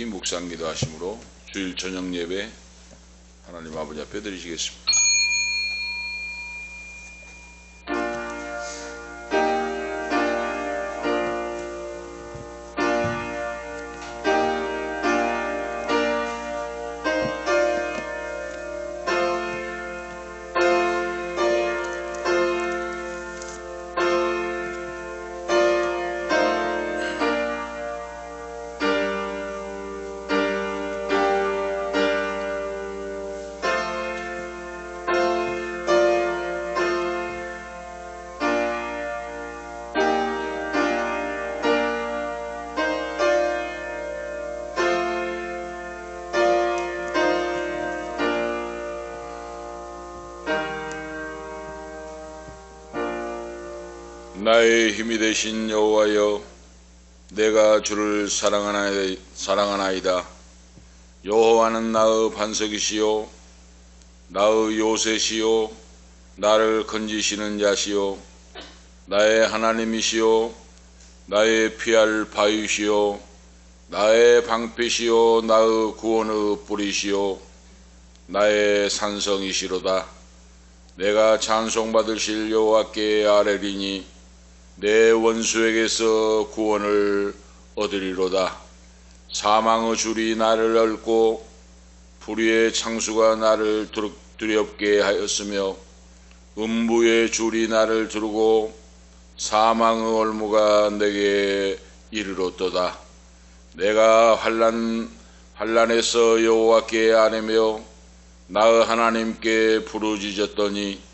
같이 묵상기도 하심으로 주일 저녁 예배 하나님 아버지 앞에 드리시겠습니다. 나의 힘이 되신 여호와여, 내가 주를 사랑하나이다. 여호와는 나의 반석이시요 나의 요새시요 나를 건지시는 자시요 나의 하나님이시요 나의 피할 바위시요 나의 방패시요 나의 구원의 뿌리시요 나의 산성이시로다. 내가 찬송받으실 여호와께 아뢰리니 내 원수에게서 구원을 얻으리로다. 사망의 줄이 나를 얽고 불의의 창수가 나를 두렵게 하였으며 음부의 줄이 나를 두르고 사망의 올무가 내게 이르렀도다. 내가 환난에서 여호와께 아뢰며 나의 하나님께 부르짖었더니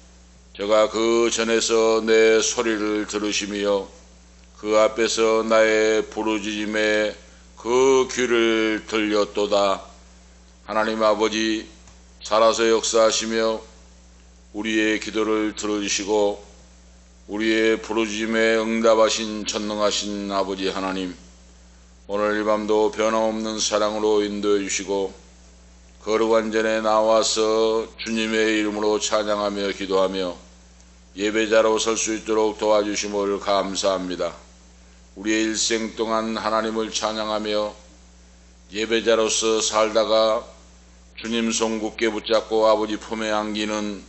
저가 그 전에서 내 소리를 들으시며 그 앞에서 나의 부르짖음에 그 귀를 들렸도다. 하나님 아버지, 살아서 역사하시며 우리의 기도를 들어주시고 우리의 부르짖음에 응답하신 전능하신 아버지 하나님, 오늘 이 밤도 변함없는 사랑으로 인도해 주시고 거룩한 전에 나와서 주님의 이름으로 찬양하며 기도하며 예배자로 설 수 있도록 도와주심을 감사합니다. 우리의 일생 동안 하나님을 찬양하며 예배자로서 살다가 주님 손 굳게 붙잡고 아버지 품에 안기는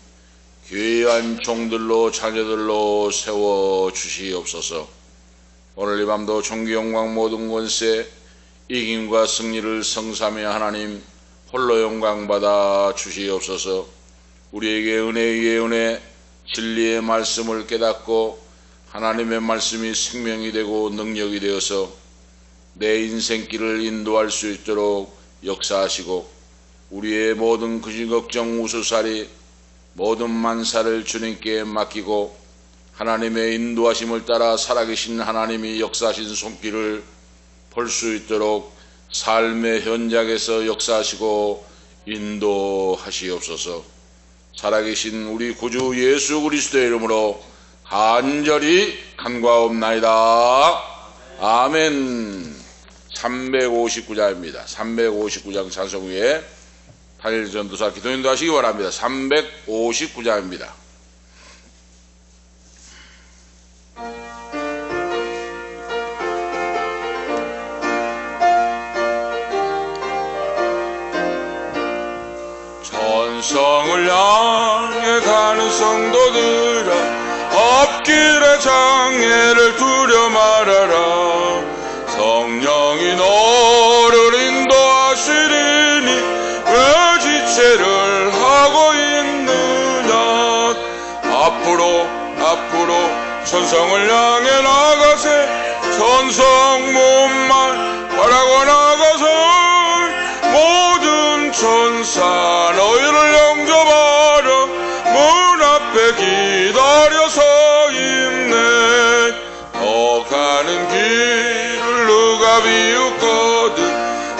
귀한 종들로 자녀들로 세워주시옵소서. 오늘 이 밤도 존귀 영광 모든 권세 이김과 승리를 성삼해 하나님 홀로 영광받아 주시옵소서. 우리에게 은혜 위에 은혜, 진리의 말씀을 깨닫고 하나님의 말씀이 생명이 되고 능력이 되어서 내 인생길을 인도할 수 있도록 역사하시고 우리의 모든 근심 걱정 우수살이 모든 만사를 주님께 맡기고 하나님의 인도하심을 따라 살아계신 하나님이 역사하신 손길을 볼 수 있도록 삶의 현장에서 역사하시고 인도하시옵소서. 살아계신 우리 구주 예수 그리스도의 이름으로 간절히 간구하옵나이다. 아멘. 359장입니다. 359장 찬송 위에 단일 전도사 기도인도 하시기 바랍니다. 359장입니다. 천성을 향해 가는 성도들아, 앞길의 장애를 두려 말아라. 성령이 너를 인도하시리니 왜 지체를 하고 있느냐. 앞으로 천성을 향해 나가세. 천성 몸만 바라고 나가서 모든 천사 너희를 영접하려 문 앞에 기다려 서 있네. 더 가는 길을 누가 비웃거든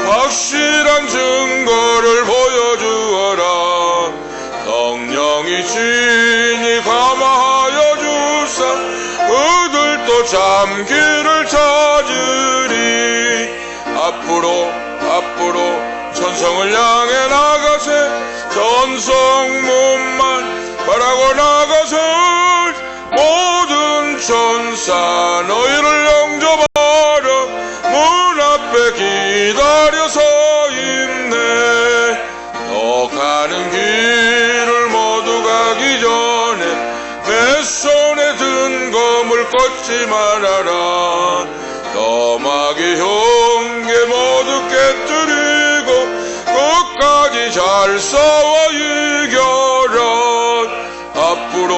확실한 증거를 보여주어라. 성령이 친히 감화하여 주사 그들도 잠길을 찾으리. 앞으로 천성을 향해 나가세. 천성 몸만 바라고 나가서 모든 천사 너희를 영접하러 문 앞에 기다려서 잊지 말아라. 너마귀 흉계 모두 깨뜨리고 끝까지 잘 싸워 이겨라. 앞으로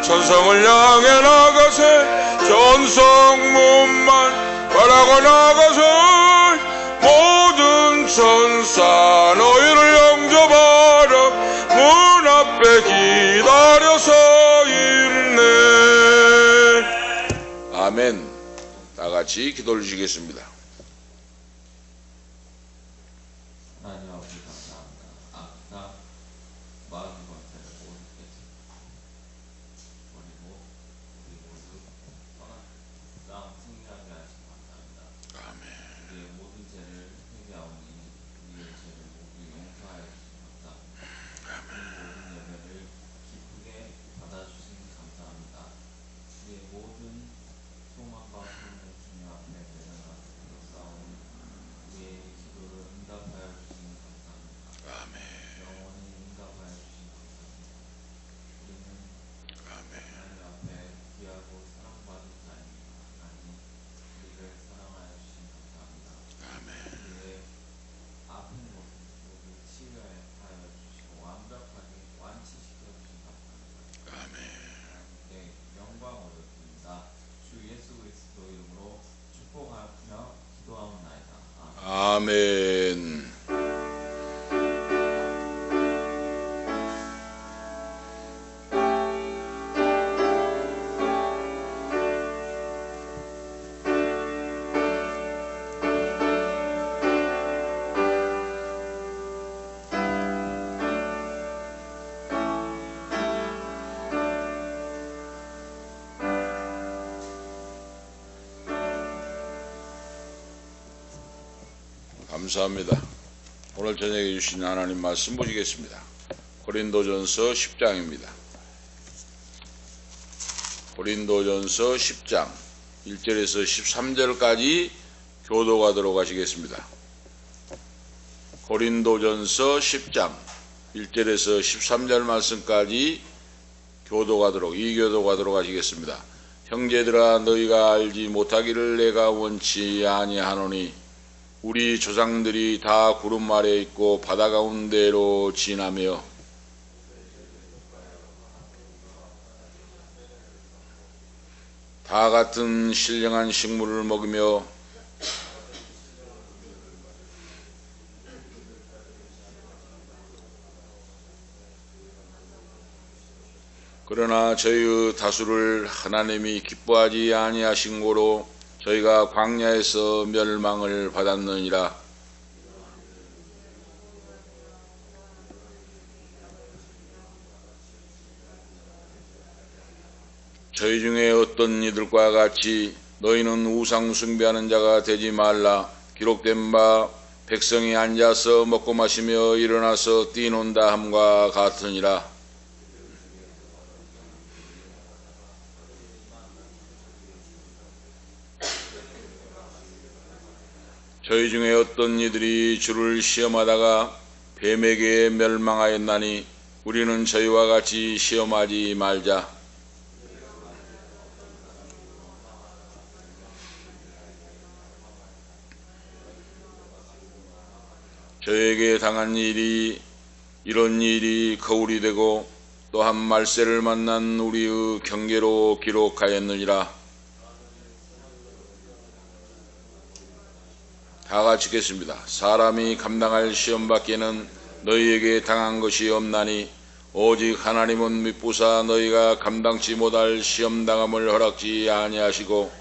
천성을 향해 나가세. 전성문만 바라고 나가세. 모든 천사 너희를 영접하라. 문 앞에 기다려서 있네. 아멘. 다 같이 기도를 주시겠습니다. 하나님 아버지 감사합니다. 아까 40번째를 모두 깨뜨리고 우리 모두 떠나 싸움 승리하게 하시기 감사합니다. 아멘. 우리의 모든 죄를 회개하오니 우리의 죄를 모두 용서하여 주시기 감사합니다. 우리 모든 예배를 기쁘게 받아주시기 감사합니다. 우리의 모든 소망과 소원을 주님 앞에 내려놓았사오니 우리의 기도를 응답하여 주시기 감사합니다. 아멘. 영원히 응답하여 주시기 감사합니다. 우리는 아멘. 하나님 앞에 귀하고 사랑받은 자입니다. 하나님 우리를 사랑하여 주시기 감사합니다. 아멘. 우리의 아픈 곳을 모두 치유하여 주시고 완벽하게 완치시켜 주시기 감사합니다. 아멘. 하나님께 영광 올려드립니다. 주 예수 그리스도 이름으로 축복하며 기도하옵나이다. 아멘. 아멘. 감사합니다. 오늘 저녁에 주신 하나님 말씀 보시겠습니다. 고린도전서 10장입니다. 고린도전서 10장 1절에서 13절까지 교도하도록 하시겠습니다. 고린도전서 10장 1절에서 13절 말씀까지 교도하도록 하시겠습니다. 형제들아 너희가 알지 못하기를 내가 원치 아니하노니 우리 조상들이 다 구름 아래 있고 바다 가운데로 지나며 다 같은 신령한 식물을 먹으며 그러나 저희의 다수를 하나님이 기뻐하지 아니하신 고로 저희가 광야에서 멸망을 받았느니라. 저희 중에 어떤 이들과 같이 너희는 우상 숭배하는 자가 되지 말라. 기록된 바 백성이 앉아서 먹고 마시며 일어나서 뛰논다 함과 같으니라. 저희 중에 어떤 이들이 주를 시험하다가 뱀에게 멸망하였나니 우리는 저희와 같이 시험하지 말자. 저에게 당한 일이 이런 일이 거울이 되고 또한 말세를 만난 우리의 경계로 기록하였느니라. 다 같이 읽겠습니다. 사람이 감당할 시험밖에는 너희에게 당한 것이 없나니 오직 하나님은 미쁘사 너희가 감당치 못할 시험당함을 허락지 아니하시고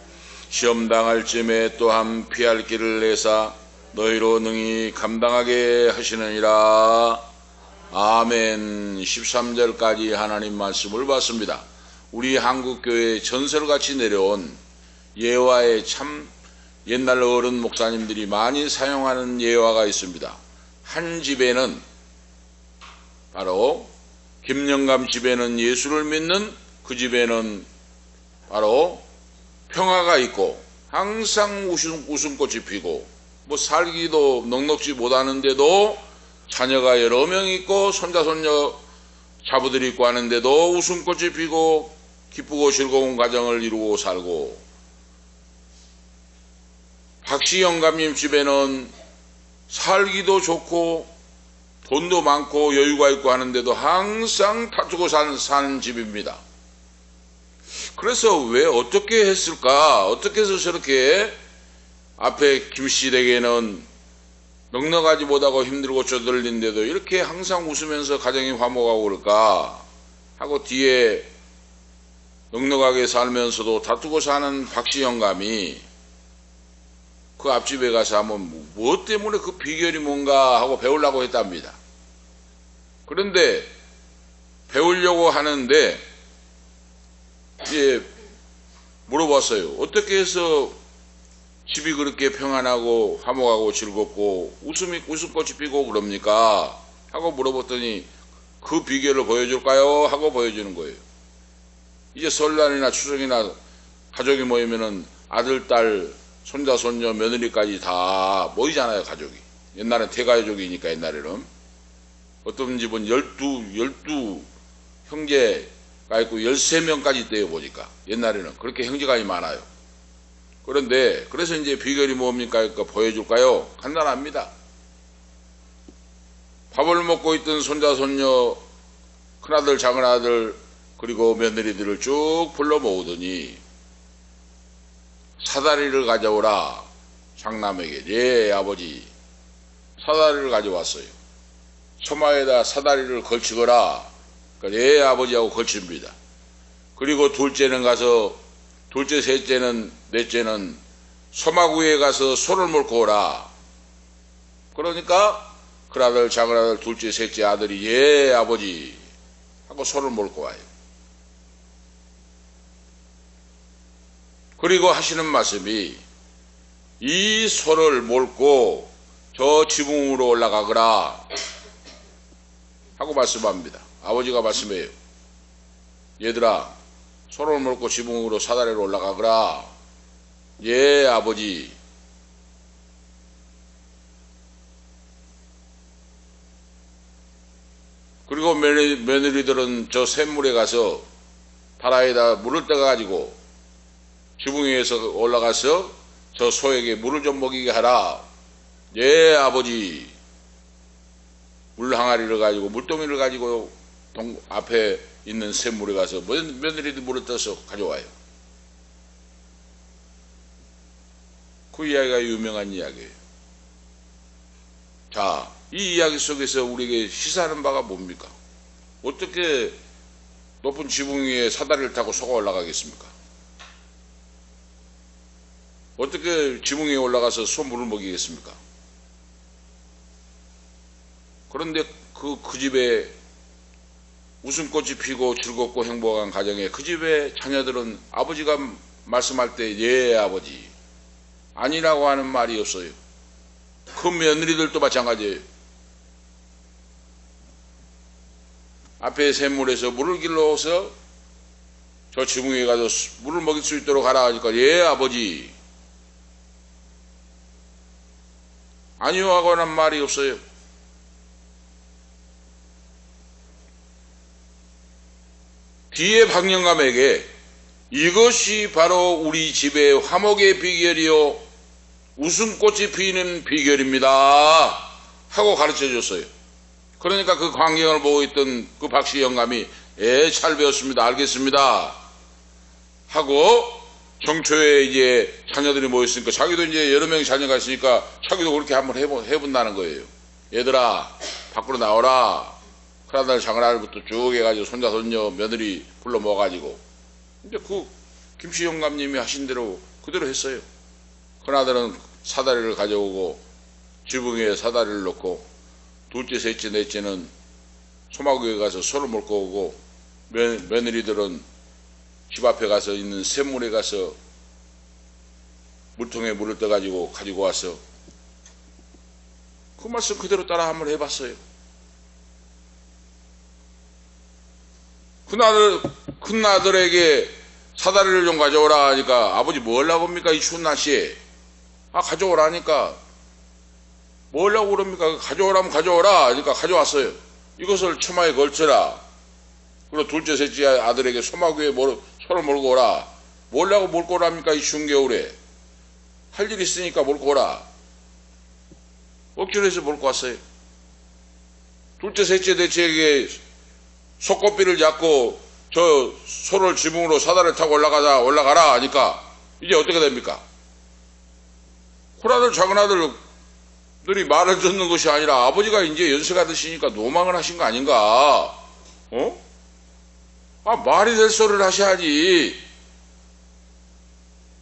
시험당할 쯤에 또한 피할 길을 내사 너희로 능히 감당하게 하시느니라. 아멘. 13절까지 하나님 말씀을 봤습니다. 우리 한국교회에 전설같이 내려온 예화의 참 옛날 어른 목사님들이 많이 사용하는 예화가 있습니다. 한 집에는 바로 김영감 집에는 예수를 믿는 그 집에는 바로 평화가 있고 항상 웃음꽃이 피고 뭐 살기도 넉넉지 못하는데도 자녀가 여러 명 있고 손자 손녀 자부들이 있고 하는데도 웃음꽃이 피고 기쁘고 즐거운 가정을 이루고 살고, 박씨 영감님 집에는 살기도 좋고 돈도 많고 여유가 있고 하는데도 항상 다투고 사는 집입니다. 그래서 왜 어떻게 했을까? 어떻게 해서 저렇게 앞에 김씨 댁에는 넉넉하지 못하고 힘들고 쪼들린데도 이렇게 항상 웃으면서 가정이 화목하고 그럴까 하고, 뒤에 넉넉하게 살면서도 다투고 사는 박씨 영감이 그 앞집에 가서 한번 무엇 때문에 그 비결이 뭔가 하고 배우려고 했답니다. 그런데 배우려고 하는데 이제 물어봤어요. 어떻게 해서 집이 그렇게 평안하고 화목하고 즐겁고 웃음꽃이 피고 그럽니까? 하고 물어봤더니 그 비결을 보여줄까요? 하고 보여주는 거예요. 이제 설날이나 추석이나 가족이 모이면은 아들, 딸, 손자, 손녀, 며느리까지 다 모이잖아요, 가족이. 옛날엔 대가족이니까, 옛날에는. 어떤 집은 12 형제가 있고 13명까지 있대요, 보니까. 옛날에는. 그렇게 형제가 많아요. 그런데, 그래서 이제 비결이 뭡니까? 그러니까 보여줄까요? 간단합니다. 밥을 먹고 있던 손자, 손녀, 큰아들, 작은아들, 그리고 며느리들을 쭉 불러 모으더니, 사다리를 가져오라. 장남에게. 예, 아버지. 사다리를 가져왔어요. 소마에다 사다리를 걸치거라. 그러니까 예, 아버지하고 걸칩니다. 그리고 둘째는 가서, 둘째, 셋째는, 넷째는 소마구에 가서 소를 몰고 오라. 그러니까 큰아들, 작은아들, 둘째, 셋째 아들이 예, 아버지 하고 소를 몰고 와요. 그리고 하시는 말씀이, 이 소를 몰고 저 지붕으로 올라가거라 하고 말씀합니다. 아버지가 말씀해요. 얘들아, 소를 몰고 지붕으로 사다리로 올라가거라. 예, 아버지. 그리고 며느리들은 저 샘물에 가서 다라에다 물을 떠가지고 지붕 위에서 올라가서 저 소에게 물을 좀 먹이게 하라. 예, 아버지. 물 항아리를 가지고, 물동이를 가지고 앞에 있는 샘물에 가서 며느리들 물을 떠서 가져와요. 그 이야기가 유명한 이야기예요. 자, 이 이야기 속에서 우리에게 시사하는 바가 뭡니까? 어떻게 높은 지붕 위에 사다리를 타고 소가 올라가겠습니까? 어떻게 지붕 위에 올라가서 소 물을 먹이겠습니까? 그런데 그 집에 웃음꽃이 피고 즐겁고 행복한 가정에 그 집의 자녀들은 아버지가 말씀할 때 예, 아버지. 아니라고 하는 말이 없어요. 그 며느리들도 마찬가지예요. 앞에 샘물에서 물을 길러서 저 지붕 위에 가서 물을 먹일 수 있도록 하라 하니까 예, 아버지. 아니요 하고는 말이 없어요. 뒤에 박영감에게 이것이 바로 우리 집의 화목의 비결이요 웃음꽃이 피는 비결입니다 하고 가르쳐줬어요. 그러니까 그 광경을 보고 있던 그 박씨 영감이 잘 배웠습니다. 알겠습니다 하고 정초에 이제 자녀들이 모였으니까 자기도 이제 여러 명의 자녀가 있으니까 자기도 그렇게 한번 해본다는 거예요. 얘들아, 밖으로 나오라. 큰아들, 작은아들부터 쭉 해가지고 손자, 손녀, 며느리 불러 모아가지고 이제 그 김씨 영감님이 하신 대로 그대로 했어요. 큰아들은 사다리를 가져오고 지붕 위에 사다리를 놓고 둘째, 셋째, 넷째는 소마구에 가서 소를 몰고 오고 며느리들은 집 앞에 가서 있는 샘물에 가서 물통에 물을 떠가지고 가지고 와서 그 말씀 그대로 따라 한번 해봤어요. 큰아들에게 사다리를 좀 가져오라 하니까 아버지 뭐 하려고 합니까? 이 추운 날씨에. 가져오라니까. 뭐 하려고 그럽니까? 가져오라면 가져오라 하니까 가져왔어요. 이것을 처마에 걸쳐라. 그리고 둘째, 셋째 아들에게 소를 몰고 오라. 뭐라고 몰고 오랍니까? 이 추운 겨울에. 할 일 있으니까 몰고 오라. 억지로 해서 몰고 왔어요. 둘째, 셋째 대체에게 속고비를 잡고 저 소를 지붕으로 사다리를 타고 올라가라 하니까 이제 어떻게 됩니까? 큰아들, 작은아들들이 말을 듣는 것이 아니라 아버지가 이제 연세가 드시니까 노망을 하신 거 아닌가? 말이 될 소리를 하셔야지.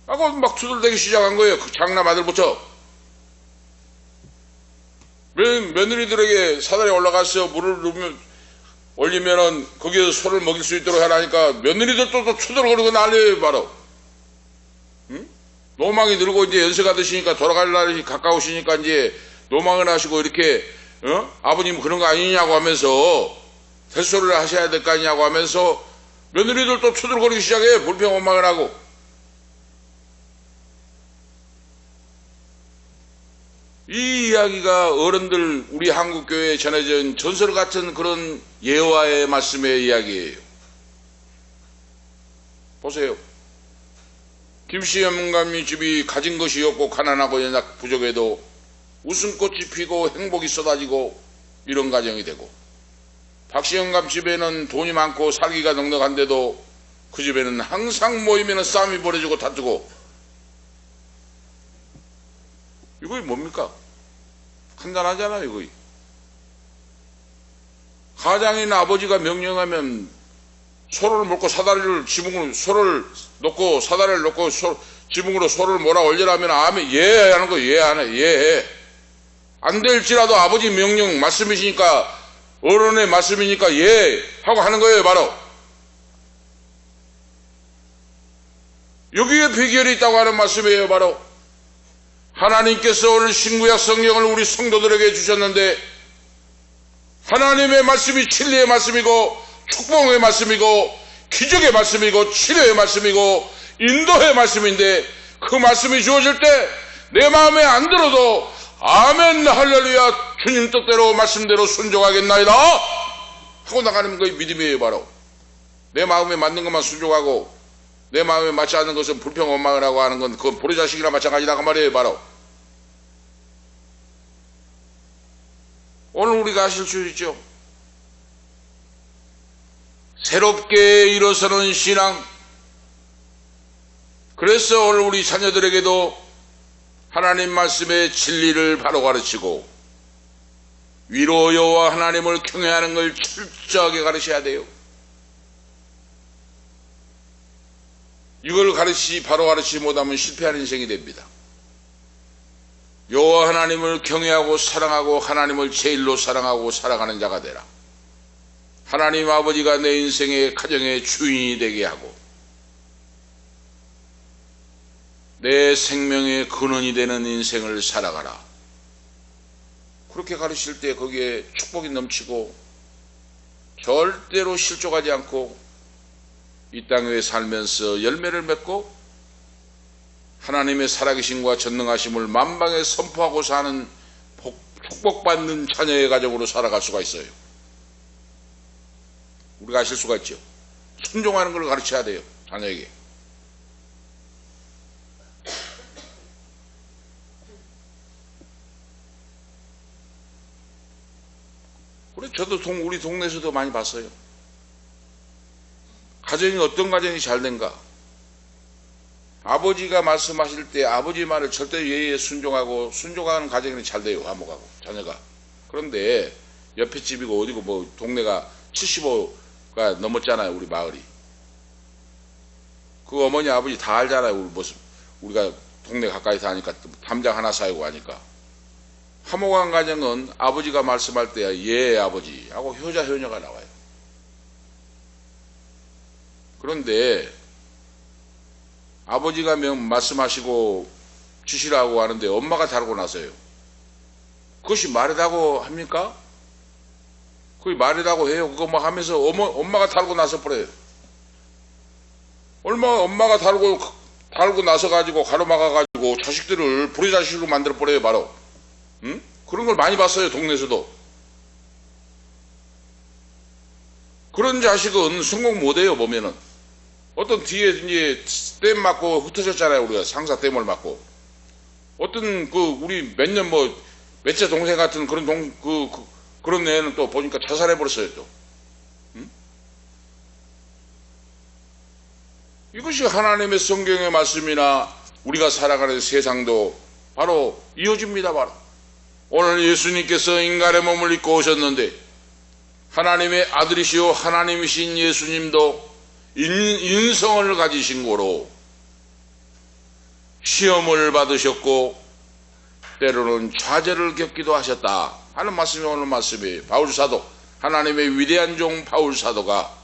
하고 막 투덜대기 시작한 거예요. 그 장남 아들부터. 며느리들에게 사다리에 올라가서 물을 올리면은 거기에서 소를 먹일 수 있도록 하라니까 며느리들도 또 투덜거리고 난리예요, 바로. 노망이 늘고 이제 연세가 드시니까 돌아갈 날이 가까우시니까 이제 노망을 하시고 이렇게, 아버님 그런 거 아니냐고 하면서 대소리를 하셔야 될 거 아니냐고 하면서 며느리들도 투덜거리기 시작해요. 불평원망을 하고. 이 이야기가 어른들 우리 한국교회에 전해진 전설 같은 그런 예화의 말씀의 이야기예요. 보세요. 김씨 영감이 집이 가진 것이 없고 가난하고 연약 부족해도 웃음꽃이 피고 행복이 쏟아지고 이런 가정이 되고, 박씨 영감 집에는 돈이 많고 살기가 넉넉한데도 그 집에는 항상 모이면 싸움이 벌어지고 다투고. 이거 뭡니까? 간단하잖아요, 이거. 가장인 아버지가 명령하면 소를 먹고 사다리를 지붕으로, 소를 놓고 사다리를 놓고 지붕으로 소를 몰아 올리라면 아멘, 예 하는 거, 예 하네, 예 해. 안 될지라도 아버지 명령 말씀이시니까, 어른의 말씀이니까 예 하고 하는 거예요, 바로. 여기에 비결이 있다고 하는 말씀이에요, 바로. 하나님께서 오늘 신구약 성경을 우리 성도들에게 주셨는데, 하나님의 말씀이 진리의 말씀이고 축복의 말씀이고 기적의 말씀이고 치료의 말씀이고 인도의 말씀인데, 그 말씀이 주어질 때 내 마음에 안 들어도 아멘 할렐루야 주님 뜻대로 말씀대로 순종하겠나이다 하고 나가는 것이 믿음이에요, 바로. 내 마음에 맞는 것만 순종하고 내 마음에 맞지 않는 것은 불평원망을 하고 하는 건 그건 보리자식이나 마찬가지다 그 말이에요, 바로. 오늘 우리가 하실 수 있죠. 새롭게 일어서는 신앙. 그래서 오늘 우리 자녀들에게도 하나님 말씀의 진리를 바로 가르치고 위로 여호와 하나님을 경외하는 걸 철저하게 가르쳐야 돼요. 이걸 바로 가르치지 못하면 실패하는 인생이 됩니다. 여호와 하나님을 경외하고 사랑하고 하나님을 제일로 사랑하고 살아가는 자가 되라. 하나님 아버지가 내 인생의 가정의 주인이 되게 하고 내 생명의 근원이 되는 인생을 살아가라. 그렇게 가르칠 때 거기에 축복이 넘치고 절대로 실족하지 않고 이 땅에 살면서 열매를 맺고 하나님의 살아계심과 전능하심을 만방에 선포하고 사는 축복받는 자녀의 가정으로 살아갈 수가 있어요. 우리가 아실 수가 있죠. 순종하는 걸 가르쳐야 돼요, 자녀에게. 그래, 저도 우리 동네에서도 많이 봤어요. 가정이 어떤 가정이 잘 된가? 아버지가 말씀하실 때 아버지 말을 절대 예의에 순종하고 순종하는 가정이 잘 돼요, 화목하고 자녀가. 그런데 옆에 집이고 어디고 뭐 동네가 75가 넘었잖아요, 우리 마을이. 그 어머니 아버지 다 알잖아요, 우리 모습. 우리가 동네 가까이 사니까 담장 하나 사고 하니까. 화목한 가정은 아버지가 말씀할 때야 예 아버지 하고 효자 효녀가 나와요. 그런데 아버지가 말씀하시고 주시라고 하는데 엄마가 다르고 나서요. 그것이 말이라고 합니까? 그게 말이라고 해요. 그거 막 하면서 엄마가 다르고 나서 버려요. 엄마가 다르고 나서 가지고 가로막아 가지고 자식들을 불의 자식으로 만들어 버려요, 바로. 응? 그런 걸 많이 봤어요, 동네에서도. 그런 자식은 성공 못해요, 보면은. 어떤 뒤에 이제 댐 맞고 흩어졌잖아요. 우리가 상사 댐을 맞고. 어떤 우리 몇 년 몇째 동생 같은 그런 그런 애는 또 보니까 자살해버렸어요, 또. 응? 이것이 하나님의 성경의 말씀이나 우리가 살아가는 세상도 바로 이어집니다, 바로. 오늘 예수님께서 인간의 몸을 입고 오셨는데, 하나님의 아들이시오 하나님이신 예수님도 인성을 가지신 고로 시험을 받으셨고 때로는 좌절을 겪기도 하셨다 하는 말씀이 오늘 말씀이에요. 바울사도, 하나님의 위대한 종 바울사도가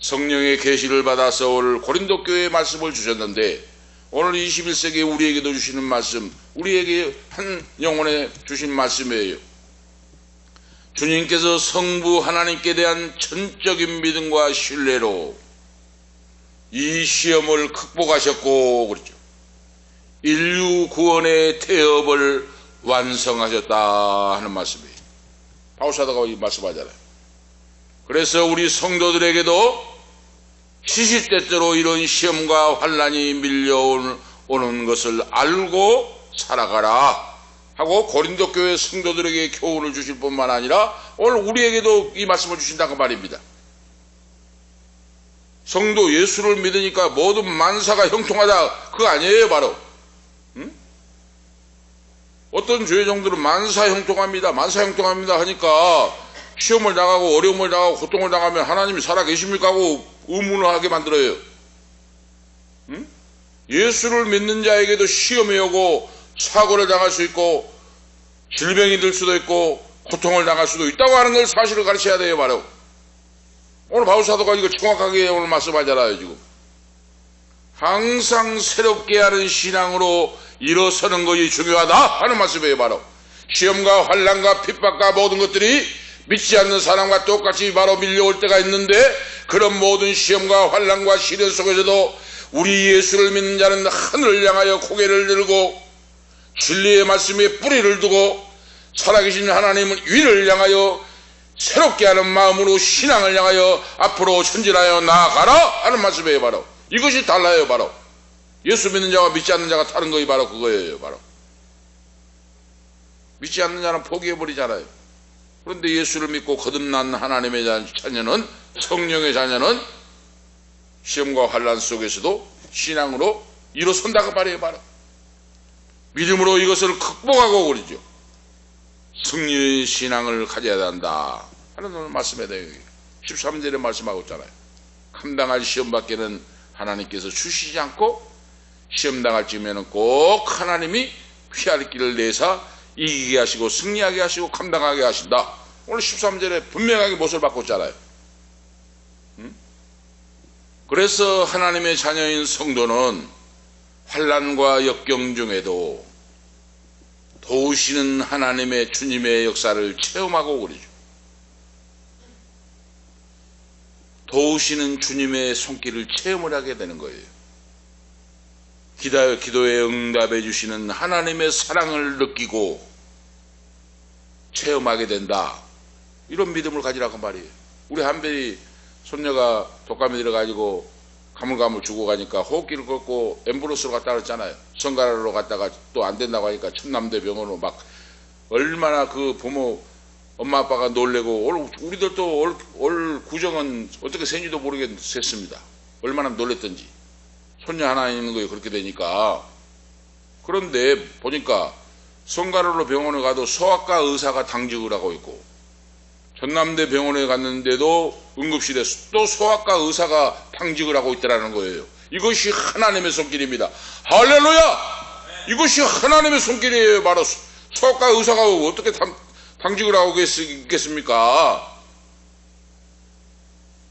성령의 계시를 받아서 오늘 고린도 교회에 말씀을 주셨는데, 오늘 21세기에 우리에게도 주시는 말씀, 우리에게 한 영혼에 주신 말씀이에요. 주님께서 성부 하나님께 대한 전적인 믿음과 신뢰로 이 시험을 극복하셨고, 그렇죠. 인류 구원의 태업을 완성하셨다 하는 말씀이에요. 바울사도가 이 말씀하잖아요. 그래서 우리 성도들에게도 시시때때로 이런 시험과 환난이 밀려오는 것을 알고 살아가라 하고 고린도 교회 성도들에게 교훈을 주실 뿐만 아니라 오늘 우리에게도 이 말씀을 주신다고 말입니다. 성도 예수를 믿으니까 모든 만사가 형통하다, 그거 아니에요, 바로. 응? 어떤 죄종들은 만사 형통합니다 하니까 시험을 당하고 어려움을 당하고 고통을 당하면 하나님이 살아계십니까 하고 의문을 하게 만들어요. 응? 예수를 믿는 자에게도 시험이 오고 사고를 당할 수 있고 질병이 들 수도 있고 고통을 당할 수도 있다고 하는 걸 사실을 가르쳐야 돼요, 바로. 오늘 바울사도가 이거 정확하게 오늘 말씀하잖아요, 지금. 항상 새롭게 하는 신앙으로 일어서는 것이 중요하다 하는 말씀이에요, 바로. 시험과 환난과 핍박과 모든 것들이 믿지 않는 사람과 똑같이 바로 밀려올 때가 있는데, 그런 모든 시험과 환난과 시련 속에서도 우리 예수를 믿는 자는 하늘을 향하여 고개를 들고 진리의 말씀에 뿌리를 두고 살아계신 하나님은 위를 향하여 새롭게 하는 마음으로 신앙을 향하여 앞으로 전진하여 나아가라 하는 말씀이에요, 바로. 이것이 달라요, 바로. 예수 믿는 자와 믿지 않는 자가 다른 것이 바로 그거예요, 바로. 믿지 않는 자는 포기해버리잖아요. 그런데 예수를 믿고 거듭난 하나님의 자녀는, 성령의 자녀는 시험과 환난 속에서도 신앙으로 일어선다고 말해요, 바로. 믿음으로 이것을 극복하고 그러죠. 승리의 신앙을 가져야 한다 하는 오늘 말씀에 대해 13절에 말씀하고 있잖아요. 감당할 시험밖에는 하나님께서 주시지 않고 시험당할 쯤에는 꼭 하나님이 피할 길을 내사 이기게 하시고 승리하게 하시고 감당하게 하신다. 오늘 13절에 분명하게 못을 받고 있잖아요. 그래서 하나님의 자녀인 성도는 환난과 역경 중에도 도우시는 하나님의 주님의 역사를 체험하고 그러죠. 도우시는 주님의 손길을 체험을 하게 되는 거예요. 기도에 응답해 주시는 하나님의 사랑을 느끼고 체험하게 된다. 이런 믿음을 가지라고 말이에요. 우리 한별이 손녀가 독감이 들어가지고 가물가물 주고 가니까 호흡기를 걷고 앰뷸런스로 갔다 그랬잖아요. 성가라로 갔다가 또 안 된다고 하니까 천남대 병원으로 막 얼마나 그 부모 엄마 아빠가 놀래고 우리들도 올 구정은 어떻게 새인지도 모르게 샜습니다. 얼마나 놀랬던지. 손녀 하나 있는 거에 그렇게 되니까. 그런데 보니까 성가라로 병원에 가도 소아과 의사가 당직을 하고 있고 전남대 병원에 갔는데도 응급실에 또 소아과 의사가 당직을 하고 있다는 거예요. 이것이 하나님의 손길입니다. 할렐루야! 이것이 하나님의 손길이에요. 바로 소아과 의사가 어떻게 당직을 하고 있겠습니까?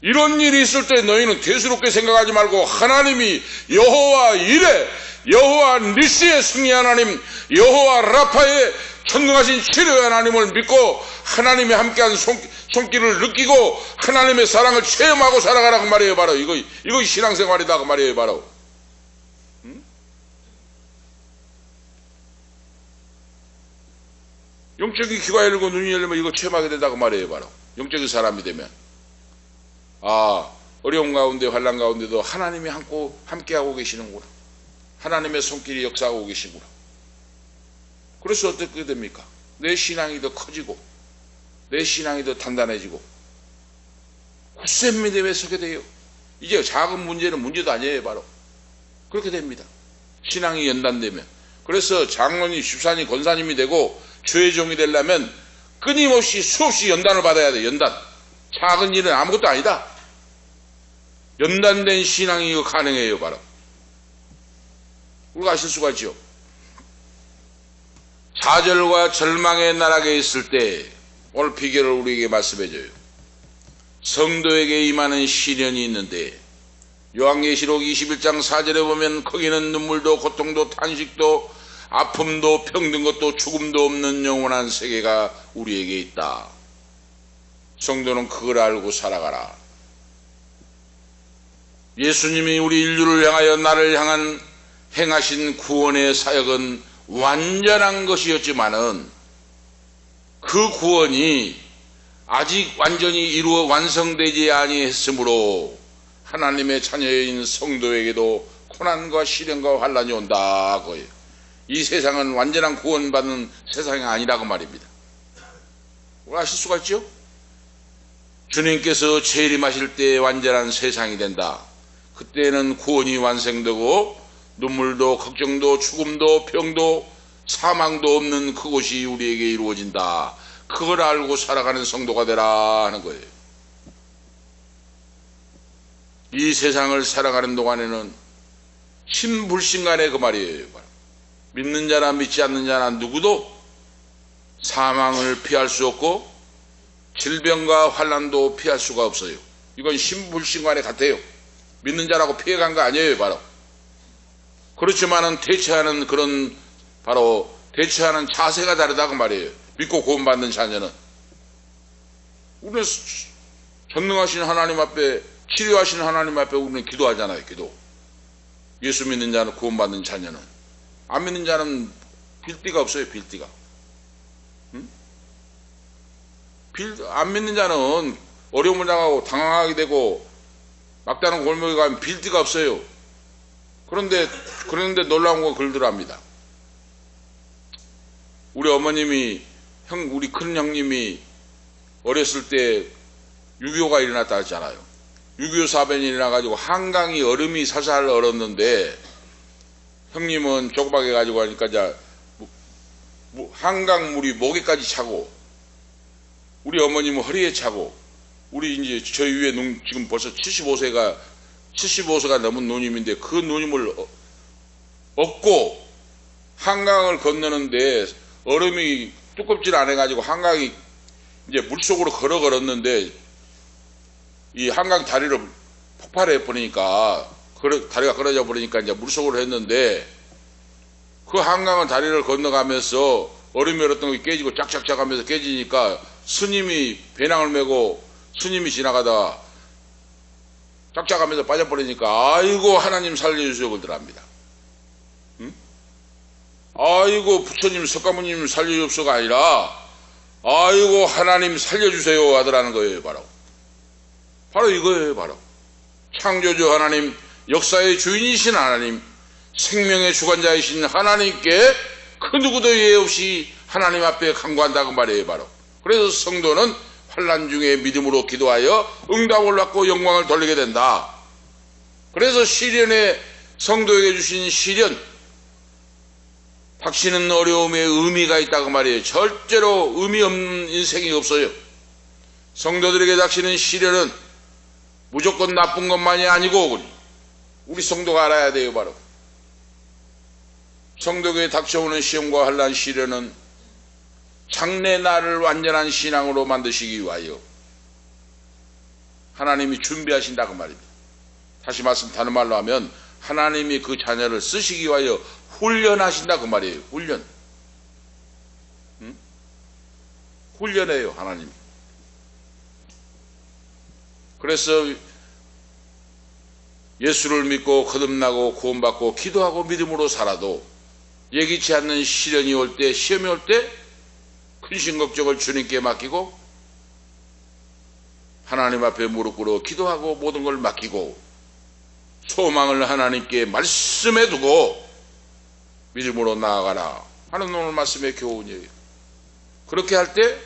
이런 일이 있을 때 너희는 대수롭게 생각하지 말고 하나님이 여호와 이레, 여호와 니스의 승리 하나님, 여호와 라파의 전능하신 치료의 하나님을 믿고 하나님이 함께한 손길을 느끼고 하나님의 사랑을 체험하고 살아가라고 말이에요. 바로 이거 신앙생활이다 그 말이에요. 바로. 영적인 귀가 열리고 눈이 열리면 이거 체험하게 된다고 말이에요. 바로 영적인 사람이 되면 어려운 가운데 환난 가운데도 하나님이 함께하고 계시는구나. 하나님의 손길이 역사하고 계시구나. 그래서 어떻게 됩니까? 내 신앙이 더 커지고 내 신앙이 더 단단해지고 굳센 믿음에 서게 돼요. 이제 작은 문제는 문제도 아니에요. 바로 그렇게 됩니다. 신앙이 연단되면. 그래서 장로님, 집사님, 권사님이 되고 주의 종이 되려면 끊임없이 수없이 연단을 받아야 돼요. 연단. 작은 일은 아무것도 아니다. 연단된 신앙이 가능해요. 바로 우리가 아실 수가 있죠. 좌절과 절망의 나락에 있을 때 오늘 비결을 우리에게 말씀해줘요. 성도에게 임하는 시련이 있는데 요한계시록 21장 4절에 보면 거기는 눈물도 고통도 탄식도 아픔도 병든 것도 죽음도 없는 영원한 세계가 우리에게 있다. 성도는 그걸 알고 살아가라. 예수님이 우리 인류를 향하여 나를 향한 행하신 구원의 사역은 완전한 것이었지만은 그 구원이 아직 완전히 완성되지 아니했으므로 하나님의 자녀인 성도에게도 고난과 시련과 환난이 온다 거예요. 이 세상은 완전한 구원받는 세상이 아니라고 말입니다. 아실 수가 있죠? 주님께서 재림하실 때 완전한 세상이 된다. 그때는 구원이 완성되고 눈물도 걱정도 죽음도 병도 사망도 없는 그곳이 우리에게 이루어진다. 그걸 알고 살아가는 성도가 되라 하는 거예요. 이 세상을 살아가는 동안에는 신불신간에 그 말이에요. 믿는 자나 믿지 않는 자나 누구도 사망을 피할 수 없고 질병과 환난도 피할 수가 없어요. 이건 신불신간에 같아요. 믿는 자라고 피해간 거 아니에요. 바로 그렇지만은 대처하는 그런 바로 대처하는 자세가 다르다고 말이에요. 믿고 구원받는 자녀는 우리는 전능하신 하나님 앞에 치료하신 하나님 앞에 우리는 기도하잖아요. 기도. 예수 믿는 자는 구원받는 자녀는 안 믿는 자는 빌띠가 없어요. 빌띠가. 응? 안 믿는 자는 어려움을 당하고 당황하게 되고 막다른 골목에 가면 빌띠가 없어요. 그런데 놀라운 건 그러더랍니다. 우리 어머님이 우리 큰 형님이 어렸을 때 6.25가 일어났다 했잖아요. 6.25 사변이 일어나가지고 한강이 얼음이 살살 얼었는데 형님은 조그맣게 가지고 하니까 이제 한강 물이 목에까지 차고 우리 어머님은 허리에 차고 우리 이제 저희 위에 지금 벌써 75세가 넘은 누님인데 그 누님을 업고 한강을 건너는데 얼음이 두껍질 않아가지고 한강이 이제 물속으로 걸었는데 이 한강 다리를 폭발해 버리니까 다리가 끊어져 버리니까 이제 물속으로 했는데 그 한강은 다리를 건너가면서 얼음이 얼었던 게 깨지고 짝짝짝 하면서 깨지니까 스님이 배낭을 메고 스님이 지나가다가 짝짝하면서 빠져버리니까 아이고 하나님 살려주세요 그러더랍니다. 응? 아이고 부처님 석가모님 살려주옵소가 아니라 아이고 하나님 살려주세요 하더라는 거예요. 바로 이거예요. 바로 창조주 하나님, 역사의 주인이신 하나님, 생명의 주관자이신 하나님께 그 누구도 예외 없이 하나님 앞에 간구한다고 말이에요. 바로 그래서 성도는 환난 중에 믿음으로 기도하여 응답을 받고 영광을 돌리게 된다. 그래서 시련에 성도에게 주신 시련, 닥치는 어려움에 의미가 있다고 말이에요. 절대로 의미 없는 인생이 없어요. 성도들에게 닥치는 시련은 무조건 나쁜 것만이 아니고 우리 성도가 알아야 돼요. 바로 성도에게 닥쳐오는 시험과 환난 시련은 장래 나를 완전한 신앙으로 만드시기 위하여 하나님이 준비하신다고 말입니다. 다시 다른 말로 하면 하나님이 그 자녀를 쓰시기 위하여 훈련하신다고 말이에요. 훈련. 응? 훈련해요. 하나님. 그래서 예수를 믿고 거듭나고 구원받고 기도하고 믿음으로 살아도 예기치 않는 시련이 올 때, 시험이 올 때 근심 걱정을 주님께 맡기고 하나님 앞에 무릎 꿇어 기도하고 모든 걸 맡기고 소망을 하나님께 말씀해 두고 믿음으로 나아가라 하는 오늘 말씀의 교훈이에요. 그렇게 할 때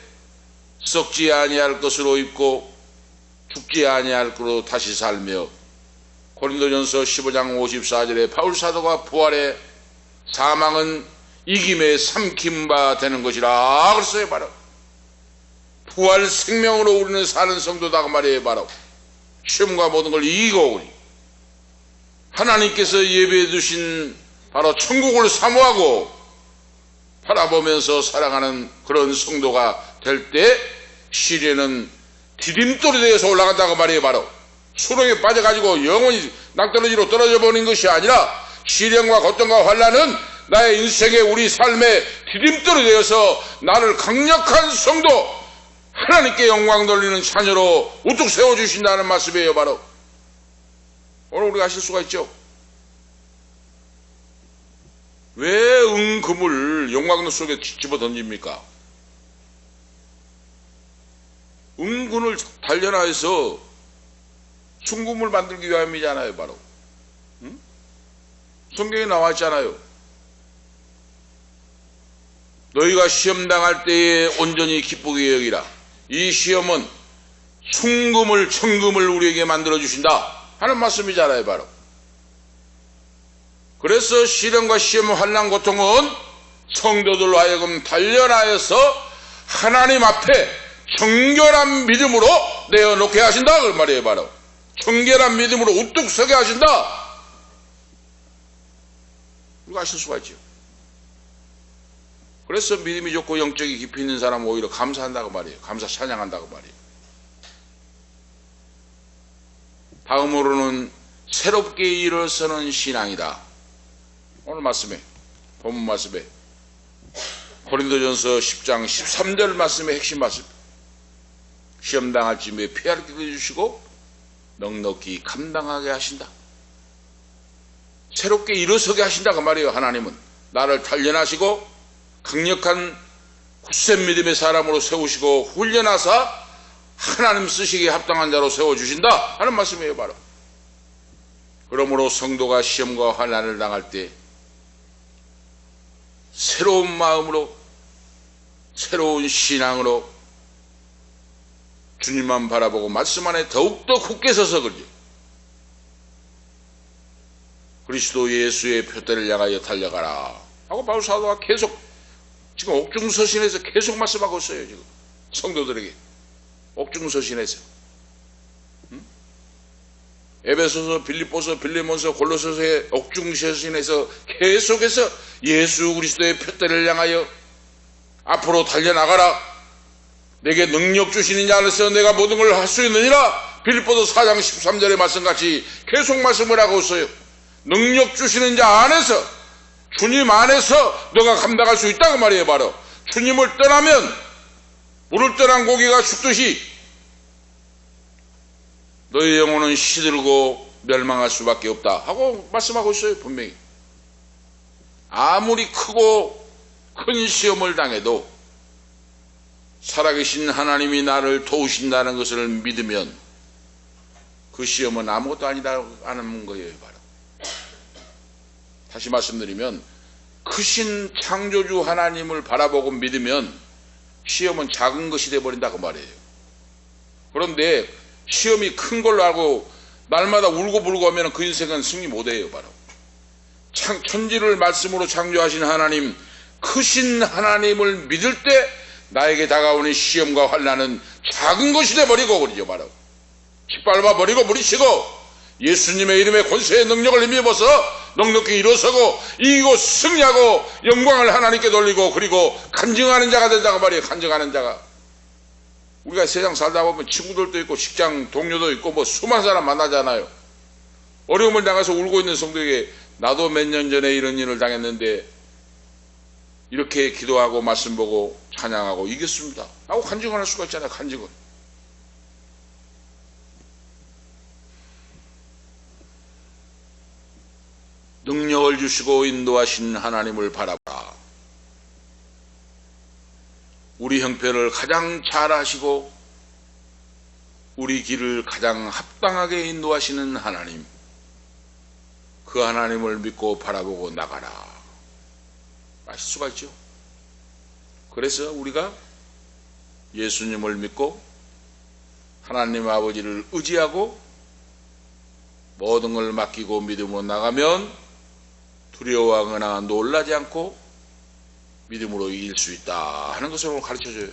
썩지 아니할 것으로 입고 죽지 아니할 것으로 다시 살며 고린도전서 15장 54절에 바울 사도가 부활의 사망은 이김에 삼킴바 되는 것이라 그랬어요. 바로 부활 생명으로 우리는 사는 성도다 그 말이에요. 바로 시험과 모든 걸 이기고 하나님께서 예배해 두신 바로 천국을 사모하고 바라보면서 살아가는 그런 성도가 될 때 시련은 디딤돌이 되어서 올라간다고 말이에요. 바로 수렁에 빠져가지고 영원히 낭떠러지로 떨어져 버리는 것이 아니라 시련과 고통과 환난은 나의 인생의 우리 삶의 디딤돌이 되어서 나를 강력한 성도 하나님께 영광 돌리는 자녀로 우뚝 세워주신다는 말씀이에요. 바로 오늘 우리가 아실 수가 있죠. 왜 은금을 용광로 속에 집어 던집니까? 은근을 단련하여서 순금을 만들기 위함이잖아요. 바로 성경에 나와 있잖아요. 너희가 시험 당할 때에 온전히 기쁘게 여기라. 이 시험은 순금을 청금을 우리에게 만들어 주신다 하는 말씀이잖아요. 바로 그래서 시련과 시험, 환난, 고통은 성도들로 하여금 단련하여서 하나님 앞에 정결한 믿음으로 내어놓게 하신다 그 말이에요. 바로 정결한 믿음으로 우뚝 서게 하신다. 이거 아실 수가 있죠. 그래서 믿음이 좋고 영적이 깊이 있는 사람은 오히려 감사한다고 말이에요. 감사 찬양한다고 말이에요. 다음으로는 새롭게 일어서는 신앙이다. 오늘 말씀에 본문 말씀에 고린도전서 10장 13절 말씀의 핵심 말씀. 시험 당할 즈음에 피할 길을 주시고 넉넉히 감당하게 하신다. 새롭게 일어서게 하신다 그 말이에요. 하나님은 나를 단련하시고 강력한 굳센 믿음의 사람으로 세우시고 훈련하사 하나님 쓰시기에 합당한 자로 세워주신다 하는 말씀이에요. 바로 그러므로 성도가 시험과 환난을 당할 때 새로운 마음으로 새로운 신앙으로 주님만 바라보고 말씀 안에 더욱더 굳게 서서 그러죠. 그리스도 예수의 표대를 향하여 달려가라 하고 바울 사도가 계속 지금 옥중서신에서 계속 말씀하고 있어요. 지금 성도들에게 옥중서신에서 에베소서, 빌립보서, 빌레몬서, 골로새서의 옥중서신에서 계속해서 예수 그리스도의 표대를 향하여 앞으로 달려나가라. 내게 능력 주시는 자 안에서 내가 모든 걸 할 수 있느니라. 빌립보서 4장 13절의 말씀같이 계속 말씀을 하고 있어요. 능력 주시는 자 안에서 주님 안에서 너가 감당할 수 있다고 말이에요. 바로 주님을 떠나면 물을 떠난 고기가 죽듯이 너의 영혼은 시들고 멸망할 수밖에 없다 하고 말씀하고 있어요. 분명히 아무리 크고 큰 시험을 당해도 살아계신 하나님이 나를 도우신다는 것을 믿으면 그 시험은 아무것도 아니다 하는 거예요. 바로 다시 말씀드리면 크신 창조주 하나님을 바라보고 믿으면 시험은 작은 것이 되어버린다고 말이에요. 그런데 시험이 큰 걸로 알고 날마다 울고 불고 하면 그 인생은 승리 못해요. 바로 천지를 말씀으로 창조하신 하나님, 크신 하나님을 믿을 때 나에게 다가오는 시험과 환난은 작은 것이 되어버리고 그러죠. 바로 짓밟아 버리고 무리치고 예수님의 이름의 권세의 능력을 힘입어서 넉넉히 일어서고 이기고 승리하고 영광을 하나님께 돌리고 그리고 간증하는 자가 된다고 말이에요. 간증하는 자가. 우리가 세상 살다 보면 친구들도 있고 직장 동료도 있고 뭐 수많은 사람 만나잖아요. 어려움을 당해서 울고 있는 성도에게 나도 몇 년 전에 이런 일을 당했는데 이렇게 기도하고 말씀 보고 찬양하고 이겼습니다 하고 간증을 할 수가 있잖아요. 간증은. 능력을 주시고 인도하신 하나님을 바라보라. 우리 형편을 가장 잘 아시고 우리 길을 가장 합당하게 인도하시는 하나님, 그 하나님을 믿고 바라보고 나가라 하실 수가 있죠. 그래서 우리가 예수님을 믿고 하나님 아버지를 의지하고 모든 걸 맡기고 믿음으로 나가면 두려워하거나 놀라지 않고 믿음으로 이길 수 있다 하는 것을 오늘 가르쳐줘요.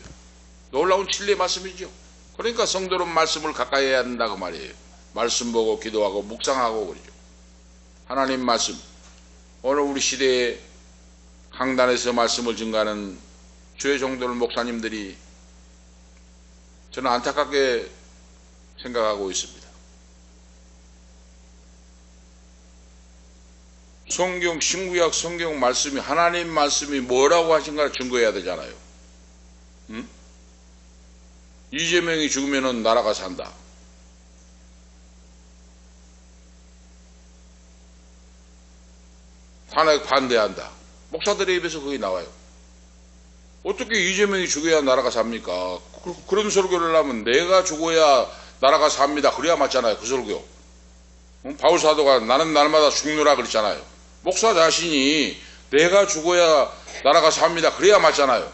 놀라운 진리의 말씀이죠. 그러니까 성도는 말씀을 가까이 해야 한다고 말이에요. 말씀 보고 기도하고 묵상하고 그러죠. 하나님 말씀, 오늘 우리 시대에 강단에서 말씀을 증가하는 주의 종들 목사님들이 저는 안타깝게 생각하고 있습니다. 성경, 신구약 성경 말씀이, 하나님 말씀이 뭐라고 하신가를 증거해야 되잖아요. 응? 이재명이 죽으면 나라가 산다. 탄핵 반대한다. 목사들의 입에서 그게 나와요. 어떻게 이재명이 죽어야 나라가 삽니까? 그런 설교를 하면 내가 죽어야 나라가 삽니다. 그래야 맞잖아요. 그 설교. 바울 사도가 나는 날마다 죽노라 그랬잖아요. 목사 자신이 내가 죽어야 나라가 삽니다. 그래야 맞잖아요.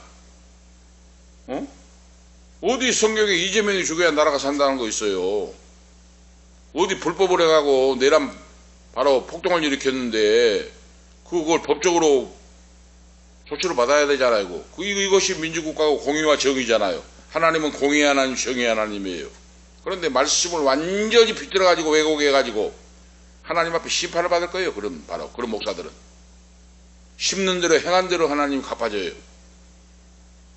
어디 성경에 이재명이 죽어야 나라가 산다는 거 있어요. 어디 불법을 해가고 내란 바로 폭동을 일으켰는데 그걸 법적으로 조치를 받아야 되잖아요. 이것이 민주국가고 공의와 정의잖아요. 하나님은 공의 하나님, 정의 하나님이에요. 그런데 말씀을 완전히 비틀어가지고 왜곡해가지고 하나님 앞에 심판을 받을 거예요. 바로 그런 목사들은. 심는 대로 행한 대로 하나님 갚아줘요.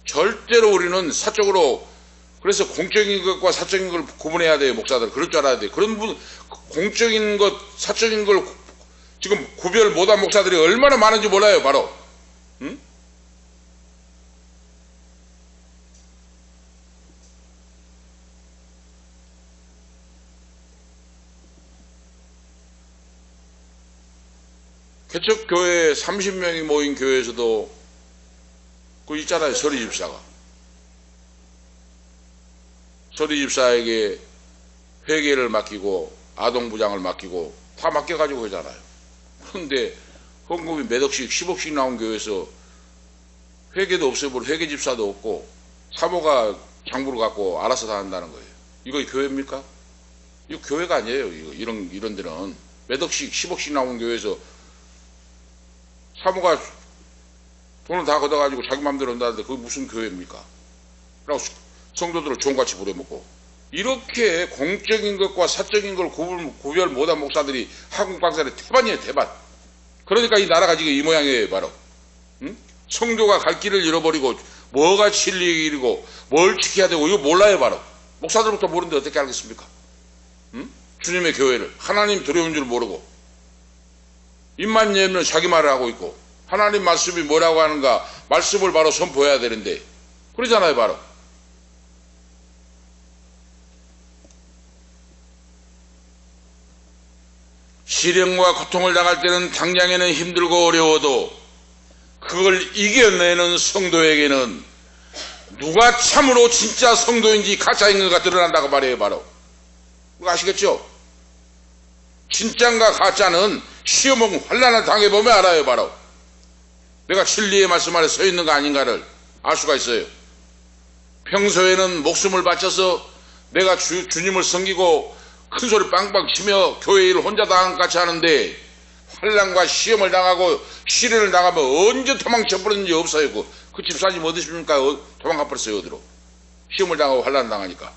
절대로 우리는 사적으로, 그래서 공적인 것과 사적인 걸 구분해야 돼요. 목사들 그럴 줄 알아야 돼요. 그런 분, 공적인 것, 사적인 걸 지금 구별 못한 목사들이 얼마나 많은지 몰라요. 바로. 응? 개척교회 30명이 모인 교회에서도 그 있잖아요. 서리집사가. 서리집사에게 회계를 맡기고 아동부장을 맡기고 다 맡겨가지고 하잖아요. 그런데 헌금이 몇 억씩 10억씩 나온 교회에서 회계도 없어버리고 회계집사도 없고 사모가 장부를 갖고 알아서 다 한다는 거예요. 이거 교회입니까? 이거 교회가 아니에요. 이런 데는 몇 억씩 10억씩 나온 교회에서 사모가 돈을 다 걷어가지고 자기 마음대로 한다는데 그게 무슨 교회입니까? 라고 성도들을 종같이 부려먹고, 이렇게 공적인 것과 사적인 걸 구별 못한 목사들이 한국 박사의 태반이에요. 태반. 그러니까 이 나라가 지금 이 모양이에요. 바로. 응? 성도가 갈 길을 잃어버리고 뭐가 진리의 길이고 뭘 지켜야 되고 이거 몰라요. 바로. 목사들부터 모르는데 어떻게 알겠습니까? 응? 주님의 교회를 하나님 두려운 줄 모르고 입만 열면 자기 말을 하고 있고, 하나님 말씀이 뭐라고 하는가 말씀을 바로 선포해야 되는데 그러잖아요. 바로. 시련과 고통을 당할 때는 당장에는 힘들고 어려워도 그걸 이겨내는 성도에게는 누가 참으로 진짜 성도인지 가짜인가가 드러난다고 말해요. 바로. 그거 아시겠죠? 진짜인가 가짜는 시험은 환난을 당해보면 알아요. 바로. 내가 진리의 말씀 아래 서 있는 거 아닌가를 알 수가 있어요. 평소에는 목숨을 바쳐서 내가 주님을 섬기고 큰 소리 빵빵 치며 교회 일을 혼자 다 같이 하는데 환난과 시험을 당하고 시련을 당하면 언제 도망쳐 버렸는지 없어요. 그 집사님 어디십니까? 도망가 버렸어요. 어디로? 시험을 당하고 환난을 당하니까.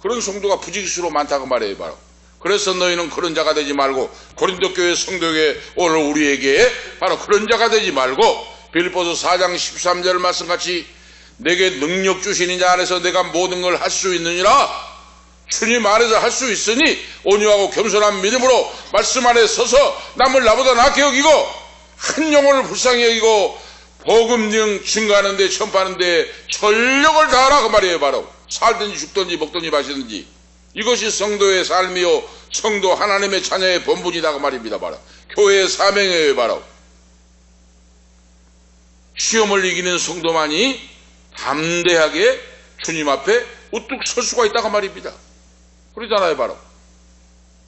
그런 성도가 부지기수로 많다고 말해요. 바로. 그래서 너희는 그런 자가 되지 말고, 고린도 교회 성도에게 오늘 우리에게 바로 그런 자가 되지 말고 빌립보서 4장 13절 말씀같이 내게 능력 주시는 자 안에서 내가 모든 걸 할 수 있느니라. 주님 안에서 할 수 있으니 온유하고 겸손한 믿음으로 말씀 안에 서서 남을 나보다 낫게 여기고 한 영혼을 불쌍히 여기고 복음 증거하는데 전파하는데 전력을 다하라 그 말이에요. 바로. 살든지 죽든지 먹든지 마시든지 이것이 성도의 삶이요 성도 하나님의 자녀의 본분이다 그 말입니다. 바로. 교회의 사명이에요. 바로. 시험을 이기는 성도만이 담대하게 주님 앞에 우뚝 설 수가 있다 그 말입니다. 그러잖아요, 바로.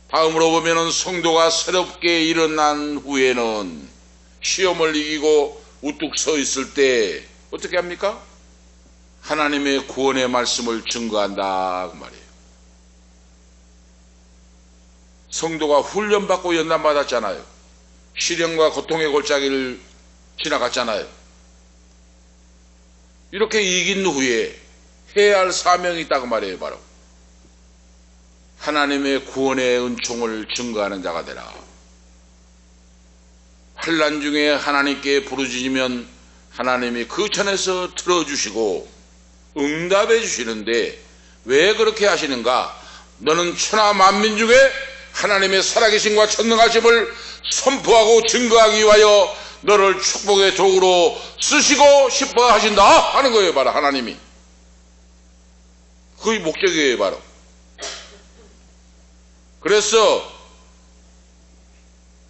다음으로 보면은 성도가 새롭게 일어난 후에는 시험을 이기고 우뚝 서 있을 때 어떻게 합니까? 하나님의 구원의 말씀을 증거한다 그 말이에요. 성도가 훈련받고 연단받았잖아요. 시련과 고통의 골짜기를 지나갔잖아요. 이렇게 이긴 후에 해야 할 사명이 있다고 말이에요. 바로 하나님의 구원의 은총을 증거하는 자가 되라. 환난 중에 하나님께 부르짖으면 하나님이 그 천에서 들어주시고 응답해 주시는데 왜 그렇게 하시는가? 너는 천하 만민 중에 하나님의 살아계심과 전능하심을 선포하고 증거하기 위하여 너를 축복의 도구로 쓰시고 싶어 하신다 하는 거예요. 바로 하나님이. 그게 목적이에요. 바로. 그래서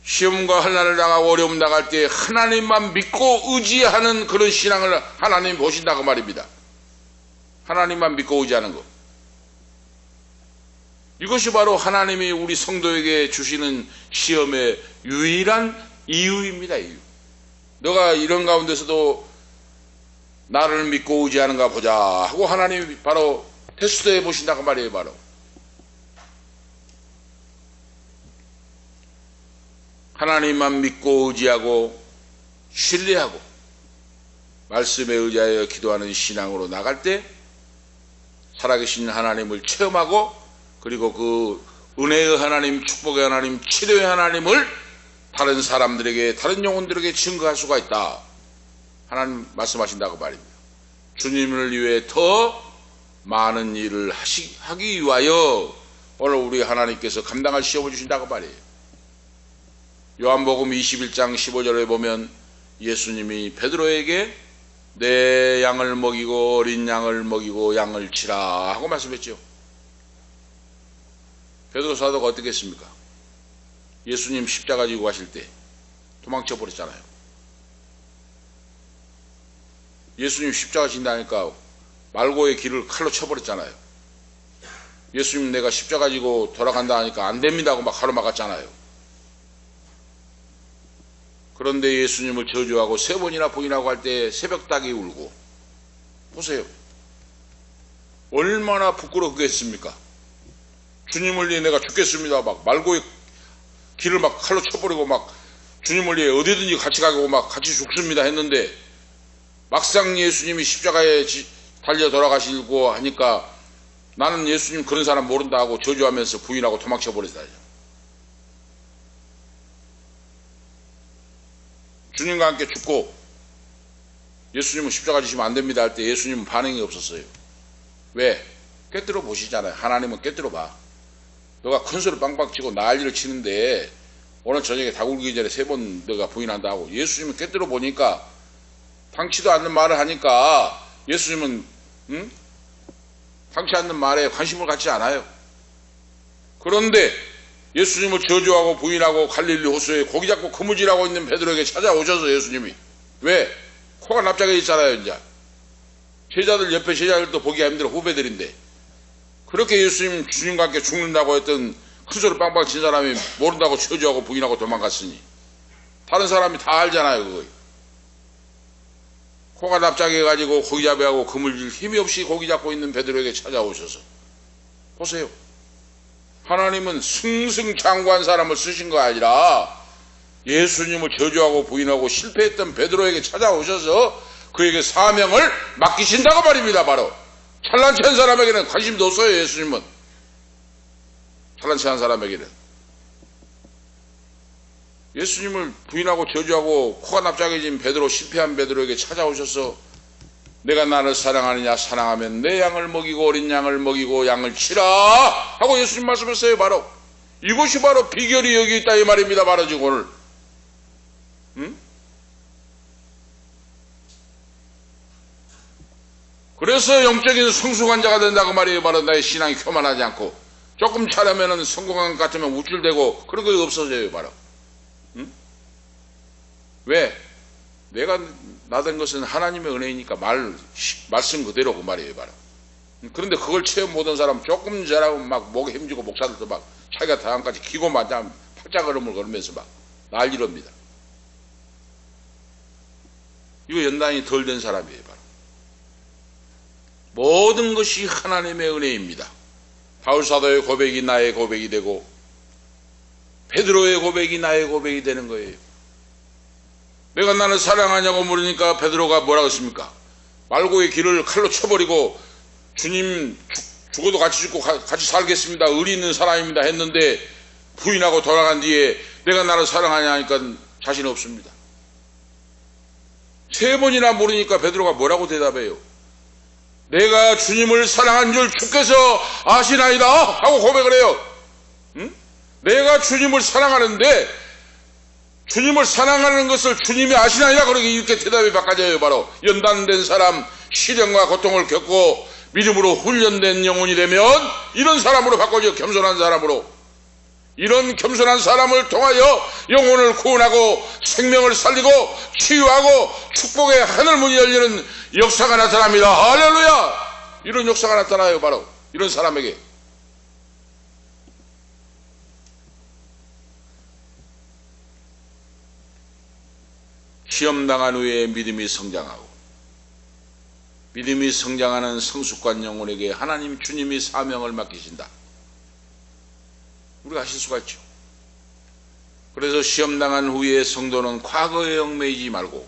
시험과 환난을 당하고 어려움 당할 때 하나님만 믿고 의지하는 그런 신앙을 하나님이 보신다고 말입니다. 하나님만 믿고 의지하는 것. 이것이 바로 하나님이 우리 성도에게 주시는 시험의 유일한 이유입니다. 이유. 너가 이런 가운데서도 나를 믿고 의지하는가 보자 하고 하나님이 바로 테스트해 보신다고 말이에요. 바로 하나님만 믿고 의지하고 신뢰하고 말씀에 의지하여 기도하는 신앙으로 나갈 때 살아계신 하나님을 체험하고 그리고 그 은혜의 하나님, 축복의 하나님, 치료의 하나님을 다른 사람들에게, 다른 영혼들에게 증거할 수가 있다. 하나님 말씀하신다고 말입니다. 주님을 위해 더 많은 일을 하기 위하여 오늘 우리 하나님께서 감당할 시험을 주신다고 말이에요. 요한복음 21장 15절에 보면 예수님이 베드로에게 내 양을 먹이고 어린 양을 먹이고 양을 치라 하고 말씀했죠. 베드로 사도가 어떻게 했습니까? 예수님 십자가 지고 가실 때 도망쳐 버렸잖아요. 예수님 십자가 진다니까 말고의 길을 칼로 쳐버렸잖아요. 예수님 내가 십자가 지고 돌아간다 하니까 안 됩니다 하고 막 가로막았잖아요. 그런데 예수님을 저주하고 3번이나 부인하고 할 때 새벽닭이 울고 보세요. 얼마나 부끄럽겠습니까? 주님을 위해 내가 죽겠습니다. 막 말고의 길을 막 칼로 쳐버리고 막 주님을 위해 어디든지 같이 가고 막 같이 죽습니다 했는데 막상 예수님이 십자가에 달려 돌아가시고 하니까 나는 예수님 그런 사람 모른다 하고 저주하면서 부인하고 도망쳐버렸다. 주님과 함께 죽고 예수님은 십자가 지시면 안 됩니다 할 때 예수님은 반응이 없었어요. 왜? 꿰뚫어 보시잖아요. 하나님은 꿰뚫어 봐. 너가 큰 소리 빵빵 치고 난리를 치는데 오늘 저녁에 닭 울기 전에 3번 너가 부인한다 하고 예수님은 꿰뚫어 보니까 당치도 않는 말을 하니까 예수님은 당치 않는 말에 관심을 갖지 않아요. 그런데 예수님을 저주하고 부인하고 갈릴리 호수에 고기 잡고 그무질하고 있는 베드로에게 찾아오셔서 예수님이 왜? 코가 납작해 있잖아요. 이제 제자들 옆에 제자들도 보기가 힘들어 후배들인데 그렇게 예수님 주님과 함께 죽는다고 했던 큰 소리 빵빵 친 사람이 모른다고 저주하고 부인하고 도망갔으니 다른 사람이 다 알잖아요. 그거 코가 납작해가지고 고기 잡아하고 그물질 힘이 없이 고기 잡고 있는 베드로에게 찾아오셔서 보세요. 하나님은 승승장구한 사람을 쓰신 거 아니라 예수님을 저주하고 부인하고 실패했던 베드로에게 찾아오셔서 그에게 사명을 맡기신다고 말입니다. 바로 찬란치 한 사람에게는 관심도 없어요. 예수님은 찬란치 한 사람에게는 예수님을 부인하고 저주하고 코가 납작해진 베드로 실패한 베드로에게 찾아오셔서 내가 나를 사랑하느냐 사랑하면 내 양을 먹이고 어린 양을 먹이고 양을 치라 하고 예수님 말씀했어요. 바로 이것이 바로 비결이 여기 있다 이 말입니다. 바로 지금 오늘 그래서 영적인 성숙한 자가 된다고 말이에요. 바로 나의 신앙이 교만하지 않고 조금 차려면 성공한 것 같으면 우쭐대고 그런 거 없어져요. 바로 왜? 내가 나된 것은 하나님의 은혜이니까 말씀 그대로고 말이에요. 바로 그런데 그걸 체험 못한 사람 조금 잘하면 막 목에 힘주고 목사들도 막 자기가 다음까지 기고 마냥 팔자걸음을 걸으면서 막 난리랍니다. 이거 연단이 덜 된 사람이에요. 바로 모든 것이 하나님의 은혜입니다. 바울사도의 고백이 나의 고백이 되고 베드로의 고백이 나의 고백이 되는 거예요. 내가 나를 사랑하냐고 물으니까 베드로가 뭐라고 했습니까? 말고의 길을 칼로 쳐버리고 주님 죽어도 같이 죽고 같이 살겠습니다. 의리 있는 사람입니다 했는데 부인하고 돌아간 뒤에 내가 나를 사랑하냐 하니까 자신 없습니다. 3번이나 물으니까 베드로가 뭐라고 대답해요? 내가 주님을 사랑한 줄 주께서 아시나이다 하고 고백을 해요. 응? 내가 주님을 사랑하는데 주님을 사랑하는 것을 주님이 아시나이다 그렇게 이렇게 대답이 바꿔져요. 바로 연단된 사람, 시련과 고통을 겪고 믿음으로 훈련된 영혼이 되면 이런 사람으로 바꿔져요. 겸손한 사람으로. 이런 겸손한 사람을 통하여 영혼을 구원하고 생명을 살리고 치유하고 축복의 하늘문이 열리는 역사가 나타납니다. 할렐루야! 이런 역사가 나타나요. 바로 이런 사람에게. 시험당한 후에 믿음이 성장하고 믿음이 성장하는 성숙한 영혼에게 하나님 주님이 사명을 맡기신다. 우리가 하실 수가 있죠. 그래서 시험당한 후에 성도는 과거에 얽매이지 말고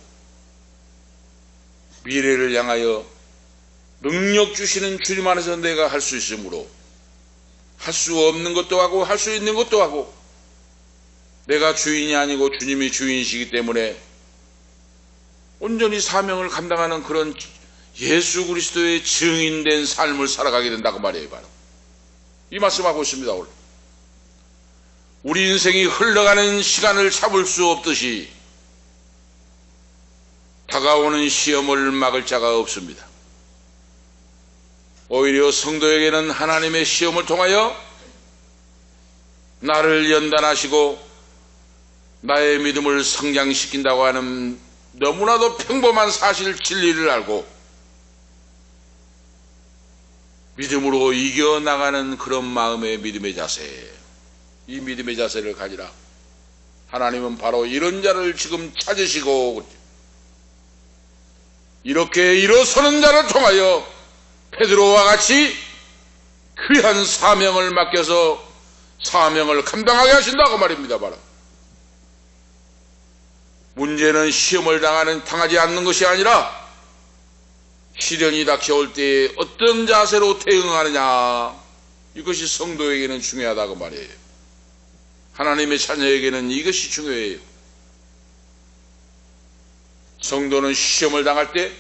미래를 향하여 능력 주시는 주님 안에서 내가 할 수 있으므로 할 수 없는 것도 하고 할 수 있는 것도 하고 내가 주인이 아니고 주님이 주인이시기 때문에 온전히 사명을 감당하는 그런 예수 그리스도의 증인된 삶을 살아가게 된다고 말이에요. 바로 이 말씀하고 있습니다. 오늘 우리 인생이 흘러가는 시간을 잡을 수 없듯이 다가오는 시험을 막을 자가 없습니다. 오히려 성도에게는 하나님의 시험을 통하여 나를 연단하시고 나의 믿음을 성장시킨다고 하는 너무나도 평범한 사실 진리를 알고 믿음으로 이겨나가는 그런 마음의 믿음의 자세, 이 믿음의 자세를 가지라. 하나님은 바로 이런 자를 지금 찾으시고 이렇게 일어서는 자를 통하여 베드로와 같이 귀한 사명을 맡겨서 사명을 감당하게 하신다고 말입니다. 바로 문제는 시험을 당하지 않는 것이 아니라 시련이 닥쳐올 때에 어떤 자세로 대응하느냐, 이것이 성도에게는 중요하다고 말이에요. 하나님의 자녀에게는 이것이 중요해요. 성도는 시험을 당할 때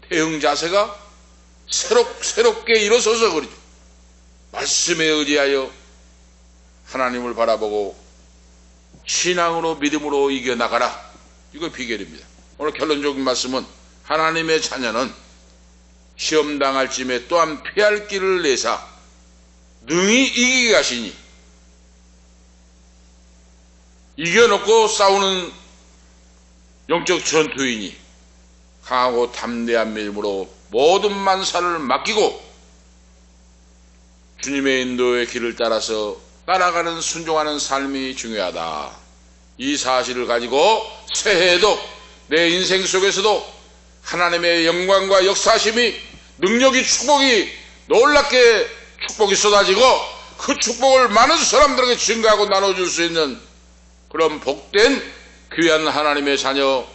대응 자세가 새롭게 일어서서 그러죠. 말씀에 의지하여 하나님을 바라보고 신앙으로 믿음으로 이겨나가라. 이거 비결입니다. 오늘 결론적인 말씀은 하나님의 자녀는 시험 당할 쯤에 또한 피할 길을 내사 능히 이기게 하시니 이겨놓고 싸우는 영적 전투이니 강하고 담대한 믿음으로 모든 만사를 맡기고 주님의 인도의 길을 따라서 따라가는 순종하는 삶이 중요하다. 이 사실을 가지고 새해에도 내 인생 속에서도 하나님의 영광과 역사심이 능력이 축복이 놀랍게 축복이 쏟아지고 그 축복을 많은 사람들에게 증가하고 나눠줄 수 있는 그런 복된 귀한 하나님의 자녀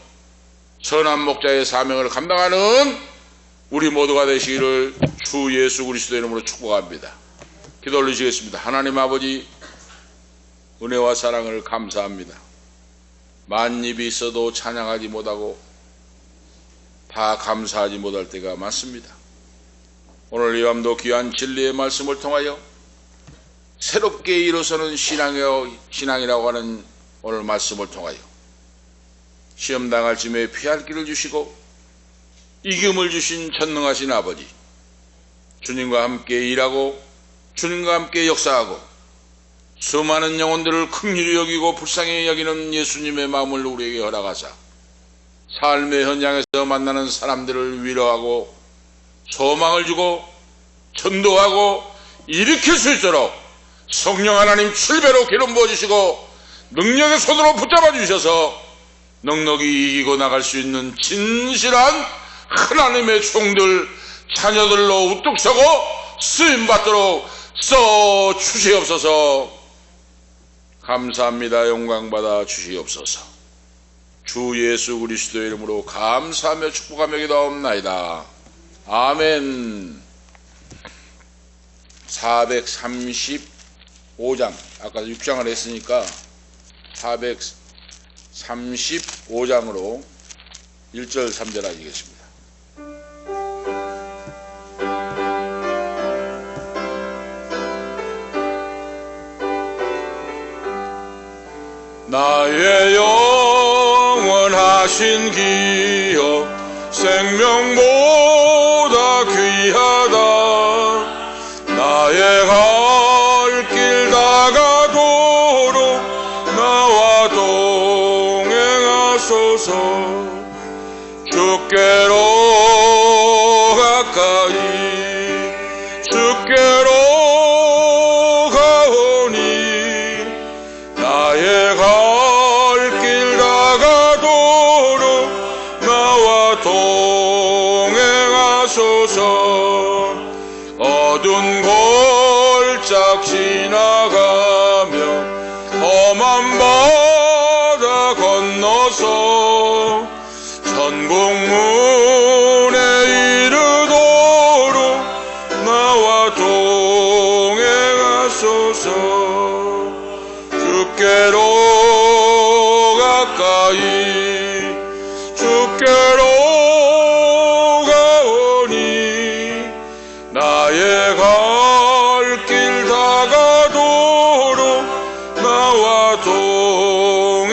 선한 목자의 사명을 감당하는 우리 모두가 되시기를 주 예수 그리스도의 이름으로 축복합니다. 기도 올리시겠습니다. 하나님 아버지, 은혜와 사랑을 감사합니다. 만입이 있어도 찬양하지 못하고 다 감사하지 못할 때가 많습니다. 오늘 이 밤도 귀한 진리의 말씀을 통하여 새롭게 일어서는 신앙이라고 하는 오늘 말씀을 통하여 시험 당할 쯤에 피할 길을 주시고 이김을 주신 전능하신 아버지, 주님과 함께 일하고 주님과 함께 역사하고 수많은 영혼들을 긍휼히 여기고 불쌍히 여기는 예수님의 마음을 우리에게 허락하사 삶의 현장에서 만나는 사람들을 위로하고 소망을 주고 전도하고 일으킬 수 있도록 성령 하나님 7배로 기름 부어주시고 능력의 손으로 붙잡아 주셔서 넉넉히 이기고 나갈 수 있는 진실한 하나님의 종들 자녀들로 우뚝 서고 쓰임받도록 써 주시옵소서. 감사합니다. 영광받아 주시옵소서. 주 예수 그리스도의 이름으로 감사하며 축복하며 기도하옵나이다. 아멘. 435장, 아까 6장을 했으니까 435장으로 1절 3절 하시겠습니다. 나의 영원하신 기여 생명보다 귀하다. 나의 갈 길 다가도록 나와 동행하소서. 주께로 가까이 주께로 가오니 나의 갈 길 다가도록 나와 동행하소서. 어두운 골짝 지나가며 험한 바다 건너서 천국문에 이르도록 나와 동행하소서. 주께로 가까이 주께로 가오니 나의 갈 길 다가도록 나와 동행하소서.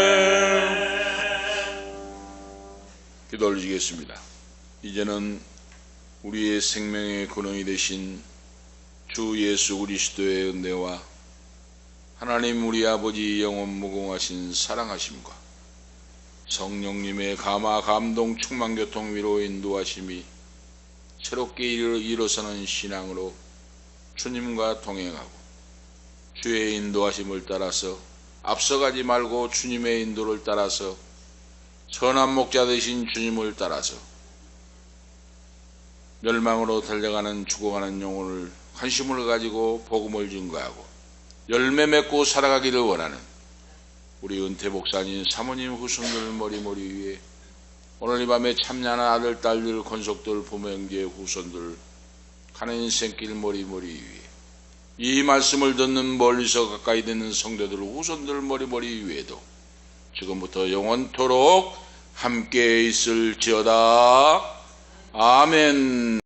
아멘. 기도 올리시겠습니다. 이제는 우리의 생명의 근원이 되신 주 예수 그리스도의 은혜와 하나님 우리 아버지 영원 무궁하신 사랑하심과 성령님의 감화 감동 충만 교통 위로 인도하심이 새롭게 일어서는 신앙으로 주님과 동행하고 주의 인도하심을 따라서 앞서가지 말고 주님의 인도를 따라서 선한 목자 되신 주님을 따라서 멸망으로 달려가는 죽어가는 영혼을 관심을 가지고 복음을 증거하고 열매 맺고 살아가기를 원하는 우리 은퇴 목사님 사모님 후손들 머리머리 위에 오늘 이 밤에 참여하는 아들 딸들 권속들 부모 형제 후손들 가는 인생길 머리머리 위에 이 말씀을 듣는 멀리서 가까이 듣는 성도들 후손들 머리머리 위에도 지금부터 영원토록 함께 있을지어다. 아멘.